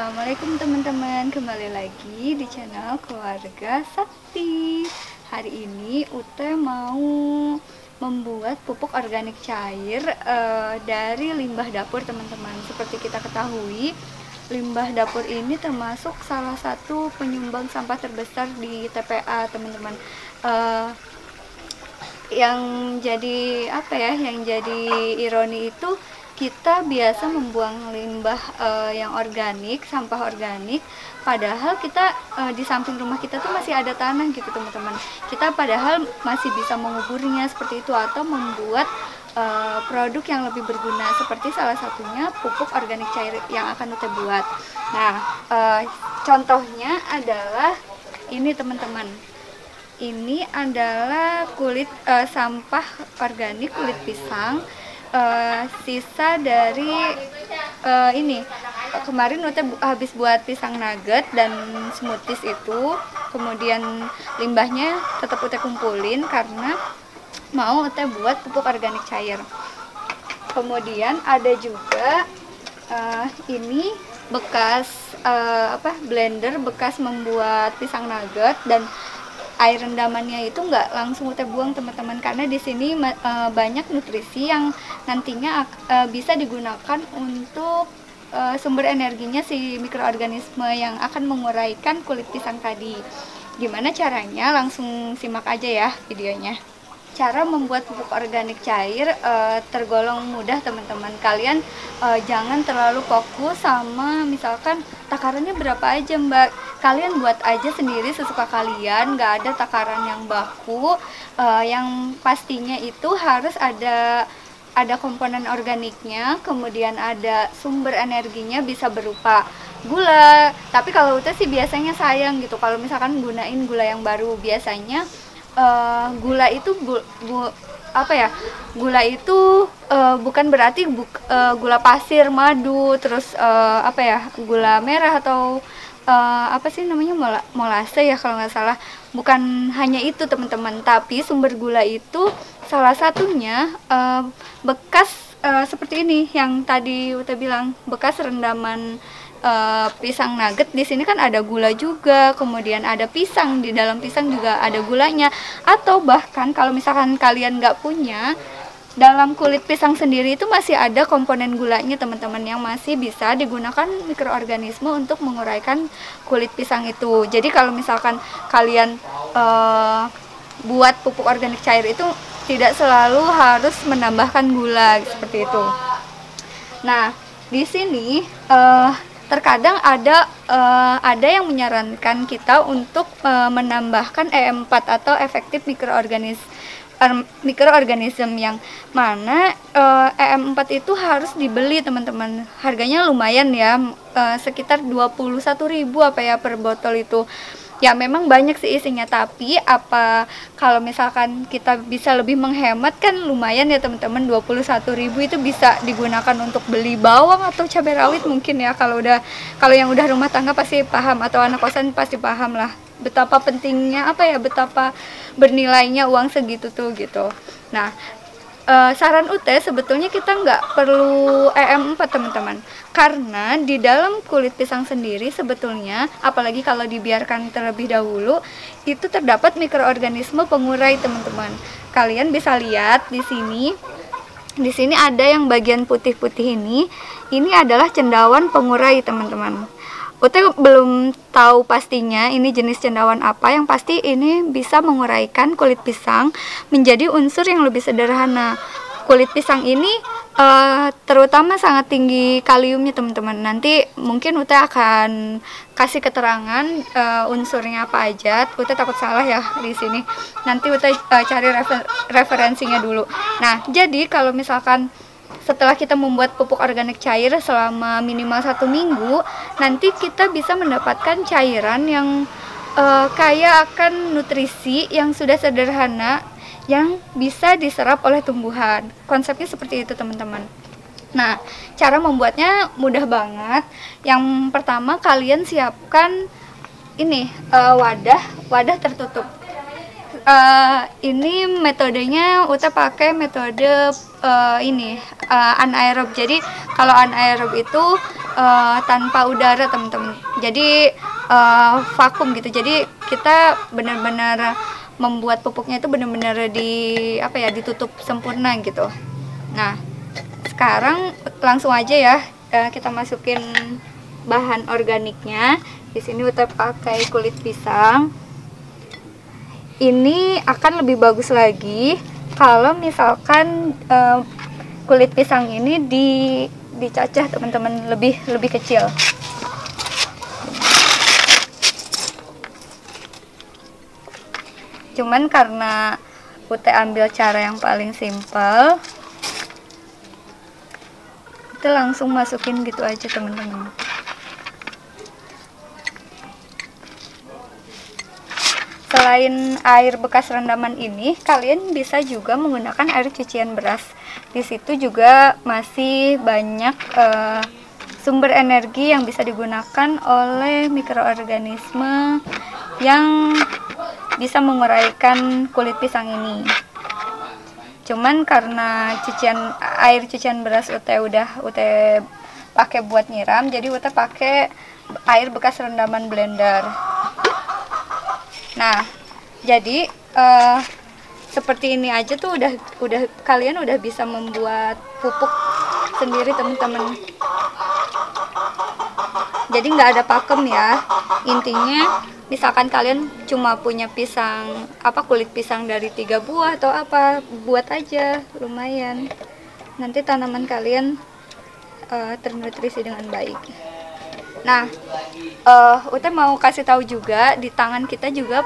Assalamualaikum teman-teman, kembali lagi di channel Keluarga Sakti. Hari ini Ute mau membuat pupuk organik cair dari limbah dapur teman-teman. Seperti kita ketahui, limbah dapur ini termasuk salah satu penyumbang sampah terbesar di TPA teman-teman. Yang jadi yang jadi ironi itu kita biasa membuang limbah yang organik, sampah organik, padahal kita di samping rumah kita tuh masih ada tanah gitu teman-teman. Kita padahal masih bisa menguburnya seperti itu atau membuat produk yang lebih berguna, seperti salah satunya pupuk organik cair yang akan kita buat. Nah, contohnya adalah ini teman-teman. Ini adalah kulit sampah organik, kulit pisang, sisa dari ini kemarin Ute habis buat pisang nugget dan smoothies itu, kemudian limbahnya tetap Ute kumpulin karena mau Ute buat pupuk organik cair. Kemudian ada juga ini bekas blender bekas membuat pisang nugget, dan air rendamannya itu nggak langsung Ute buang teman-teman, karena di sini banyak nutrisi yang nantinya bisa digunakan untuk sumber energinya si mikroorganisme yang akan menguraikan kulit pisang tadi. Gimana caranya? Langsung simak aja ya videonya. Cara membuat pupuk organik cair tergolong mudah teman-teman. Kalian jangan terlalu fokus sama misalkan takarannya berapa aja mbak. Kalian buat aja sendiri sesuka kalian, nggak ada takaran yang baku. Yang pastinya itu harus ada komponen organiknya, kemudian ada sumber energinya bisa berupa gula. Tapi kalau Ute sih biasanya sayang gitu kalau misalkan gunain gula yang baru. Biasanya gula itu gula itu bukan berarti gula pasir, madu, terus gula merah atau molase ya kalau nggak salah. Bukan hanya itu teman-teman, tapi sumber gula itu salah satunya bekas seperti ini yang tadi Uta bilang, bekas rendaman pisang nugget. Di sini kan ada gula juga, kemudian ada pisang, di dalam pisang juga ada gulanya. Atau bahkan kalau misalkan kalian nggak punya, dalam kulit pisang sendiri itu masih ada komponen gulanya teman-teman, yang masih bisa digunakan mikroorganisme untuk menguraikan kulit pisang itu. Jadi kalau misalkan kalian buat pupuk organik cair itu tidak selalu harus menambahkan gula seperti itu. Nah, di sini terkadang ada yang menyarankan kita untuk menambahkan E4 atau efektif mikroorganisme, yang mana EM4 itu harus dibeli teman-teman. Harganya lumayan ya, sekitar 21.000 per botol itu. Ya memang banyak sih isinya, tapi kalau misalkan kita bisa lebih menghemat kan lumayan ya teman-teman. 21.000 itu bisa digunakan untuk beli bawang atau cabai rawit mungkin ya. Kalau yang udah rumah tangga pasti paham, atau anak kosan pasti paham lah betapa pentingnya betapa bernilainya uang segitu tuh gitu. Nah, saran Ute sebetulnya kita nggak perlu EM4 teman-teman, karena di dalam kulit pisang sendiri sebetulnya, apalagi kalau dibiarkan terlebih dahulu, itu terdapat mikroorganisme pengurai teman-teman. Kalian bisa lihat di sini. Di sini ada yang bagian putih-putih ini adalah cendawan pengurai teman-teman. Ute belum tahu pastinya ini jenis cendawan apa, yang pasti ini bisa menguraikan kulit pisang menjadi unsur yang lebih sederhana. Kulit pisang ini terutama sangat tinggi kaliumnya teman-teman. Nanti mungkin Ute akan kasih keterangan unsurnya apa aja. Ute takut salah ya di sini. Nanti Ute cari referensinya dulu. Nah, jadi kalau misalkan setelah kita membuat pupuk organik cair selama minimal 1 minggu, nanti kita bisa mendapatkan cairan yang kaya akan nutrisi yang sudah sederhana, yang bisa diserap oleh tumbuhan. Konsepnya seperti itu teman-teman. Nah, cara membuatnya mudah banget. Yang pertama, kalian siapkan ini wadah tertutup. Ini metodenya Uta pakai metode anaerob. Jadi kalau anaerob itu tanpa udara teman-teman. Jadi vakum gitu. Jadi kita benar-benar membuat pupuknya itu benar-benar ditutup sempurna gitu. Nah, sekarang langsung aja ya kita masukin bahan organiknya. Di sini Uta pakai kulit pisang. Ini akan lebih bagus lagi kalau misalkan kulit pisang ini dicacah teman-teman, lebih kecil. Cuman karena Ute ambil cara yang paling simpel, kita langsung masukin gitu aja teman-teman. Selain air bekas rendaman ini, kalian bisa juga menggunakan air cucian beras. Di situ juga masih banyak sumber energi yang bisa digunakan oleh mikroorganisme yang bisa menguraikan kulit pisang ini. Cuman karena air cucian beras Ute pakai buat nyiram, jadi Ute pakai air bekas rendaman blender. Nah, jadi seperti ini aja tuh kalian udah bisa membuat pupuk sendiri teman-teman. Jadi nggak ada pakem ya. Intinya misalkan kalian cuma punya kulit pisang dari 3 buah atau apa, buat aja, lumayan. Nanti tanaman kalian ternutrisi dengan baik. Nah, Ute mau kasih tahu juga di tangan kita juga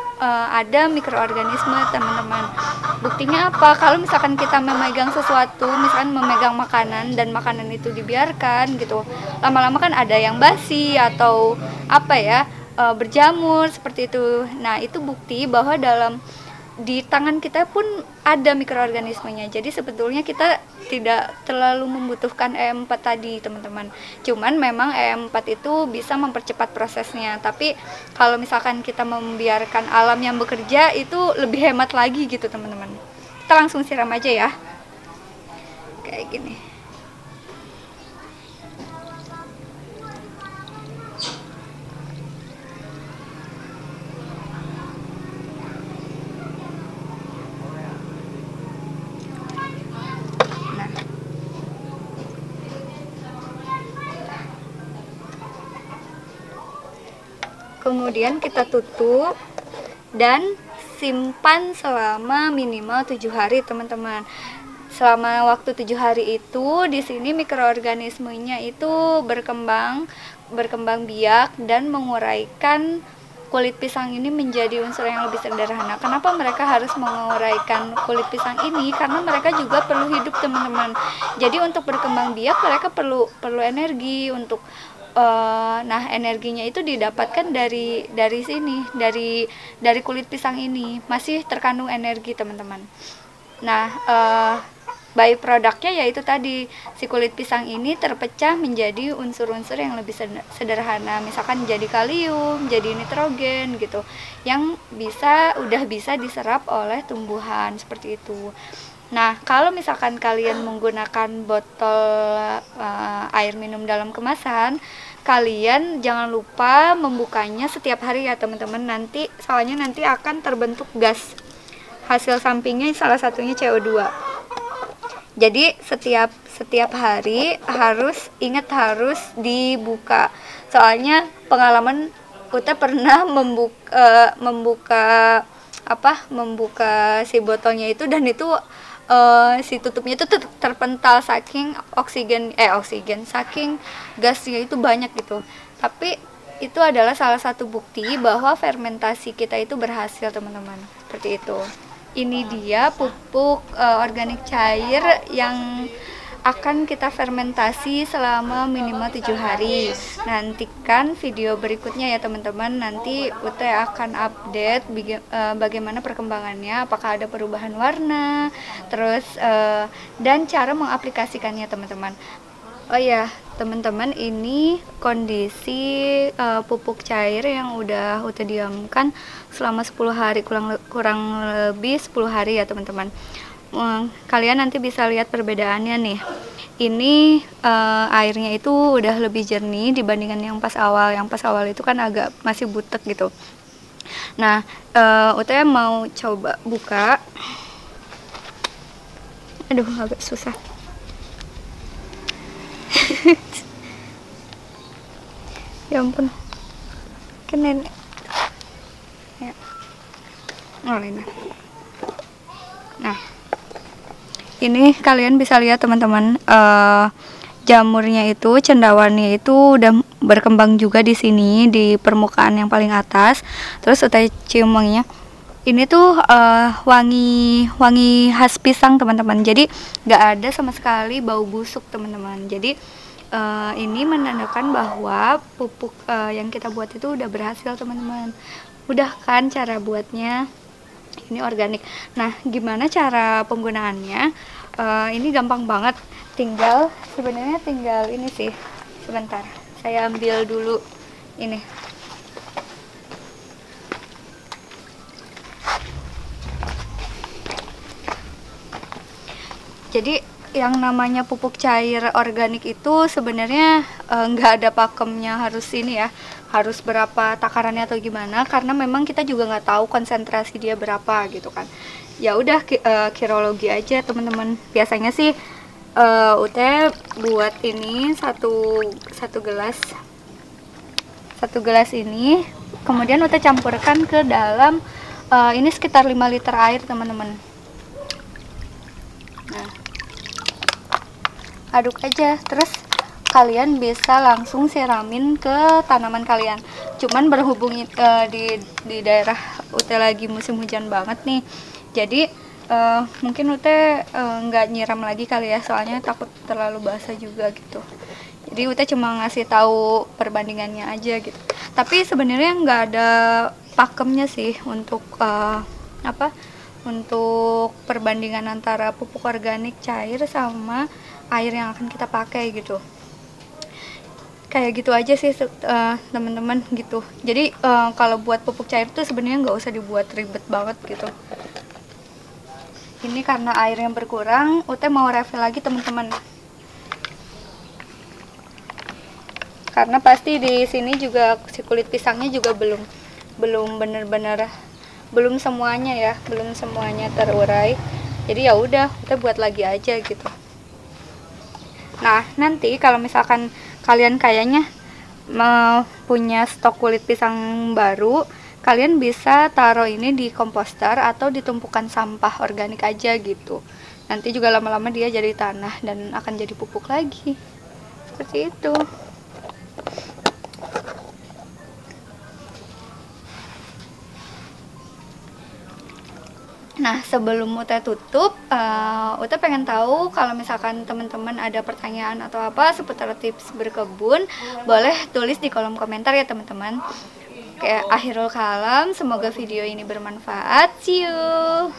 ada mikroorganisme teman-teman. Buktinya apa? Kalau misalkan kita memegang sesuatu, misalkan memegang makanan dan makanan itu dibiarkan gitu, lama-lama kan ada yang basi atau berjamur seperti itu. Nah, itu bukti bahwa di tangan kita pun ada mikroorganismenya. Jadi sebetulnya kita tidak terlalu membutuhkan E4 tadi teman-teman. Cuman memang E4 itu bisa mempercepat prosesnya. Tapi kalau misalkan kita membiarkan alam yang bekerja, itu lebih hemat lagi gitu teman-teman. Kita langsung siram aja ya. Kayak gini. Kemudian kita tutup dan simpan selama minimal 7 hari teman-teman. Selama waktu 7 hari itu di sini mikroorganismenya itu berkembang biak dan menguraikan kulit pisang ini menjadi unsur yang lebih sederhana. Kenapa mereka harus menguraikan kulit pisang ini? Karena mereka juga perlu hidup teman-teman. Jadi untuk berkembang biak mereka perlu energi untuk energinya itu didapatkan dari sini, dari kulit pisang ini masih terkandung energi teman-teman. Nah, by produknya yaitu tadi si kulit pisang ini terpecah menjadi unsur-unsur yang lebih sederhana, misalkan jadi kalium, jadi nitrogen gitu, yang udah bisa diserap oleh tumbuhan seperti itu. Nah, kalau misalkan kalian menggunakan botol air minum dalam kemasan, kalian jangan lupa membukanya setiap hari ya teman-teman. Soalnya nanti akan terbentuk gas. Hasil sampingnya salah satunya CO2. Jadi setiap hari harus dibuka. Soalnya pengalaman Uta pernah membuka si botolnya itu, dan itu si tutupnya itu terpental saking saking gasnya itu banyak gitu. Tapi itu adalah salah satu bukti bahwa fermentasi kita itu berhasil teman-teman. Seperti itu. Ini dia pupuk organik cair yang akan kita fermentasi selama minimal 7 hari. Nantikan video berikutnya ya teman-teman. Nanti Ute akan update bagaimana perkembangannya, apakah ada perubahan warna, terus dan cara mengaplikasikannya teman-teman. Oh ya teman-teman, ini kondisi pupuk cair yang udah diamkan selama 10 hari, kurang lebih 10 hari ya teman-teman. kalian nanti bisa lihat perbedaannya nih. Ini airnya itu udah lebih jernih dibandingkan yang pas awal. Yang pas awal itu kan agak masih butek gitu. Nah, Utaya mau coba buka. Aduh, agak susah. Ya ampun, kan nenek. Ya. Oh, ini. Nah, ini kalian bisa lihat teman-teman, jamurnya itu, cendawannya itu udah berkembang juga di sini di permukaan yang paling atas. Terus Utaya cium wanginya. Ini tuh wangi khas pisang teman-teman. Jadi nggak ada sama sekali bau busuk teman-teman. Jadi ini menandakan bahwa pupuk yang kita buat itu udah berhasil teman-teman. Udah kan cara buatnya, ini organik. Nah, gimana cara penggunaannya? Ini gampang banget, sebenarnya tinggal ini sih. Sebentar, saya ambil dulu ini. Jadi yang namanya pupuk cair organik itu sebenarnya nggak ada pakemnya harus ini ya, harus berapa takarannya atau gimana, karena memang kita juga nggak tahu konsentrasi dia berapa gitu kan. Ya udah kirologi aja teman-teman. Biasanya sih Ute buat ini satu gelas ini, kemudian Ute campurkan ke dalam ini sekitar 5 liter air teman-teman. Nah, aduk aja, terus kalian bisa langsung siramin ke tanaman kalian. Cuman berhubung di daerah Ute lagi musim hujan banget nih, jadi mungkin Ute nggak nyiram lagi kali ya, soalnya takut terlalu basah juga gitu. Jadi Ute cuma ngasih tahu perbandingannya aja gitu. Tapi sebenarnya nggak ada pakemnya sih untuk untuk perbandingan antara pupuk organik cair sama air yang akan kita pakai gitu. Kayak gitu aja sih teman-teman gitu. Jadi kalau buat pupuk cair tuh sebenarnya nggak usah dibuat ribet banget gitu. Ini karena air yang berkurang, Ute mau refill lagi teman-teman. Karena pasti di sini juga si kulit pisangnya juga belum bener-bener, belum semuanya terurai. Jadi ya udah, kita buat lagi aja gitu. Nah, nanti kalau misalkan kalian kayaknya mau punya stok kulit pisang baru, kalian bisa taruh ini di komposter atau di tumpukan sampah organik aja gitu. Nanti juga lama-lama dia jadi tanah dan akan jadi pupuk lagi. Seperti itu. Nah, sebelum Ute tutup, Ute pengen tahu kalau misalkan teman-teman ada pertanyaan atau apa seputar tips berkebun, boleh tulis di kolom komentar ya teman-teman. Kayak akhirul kalam, semoga video ini bermanfaat. See you.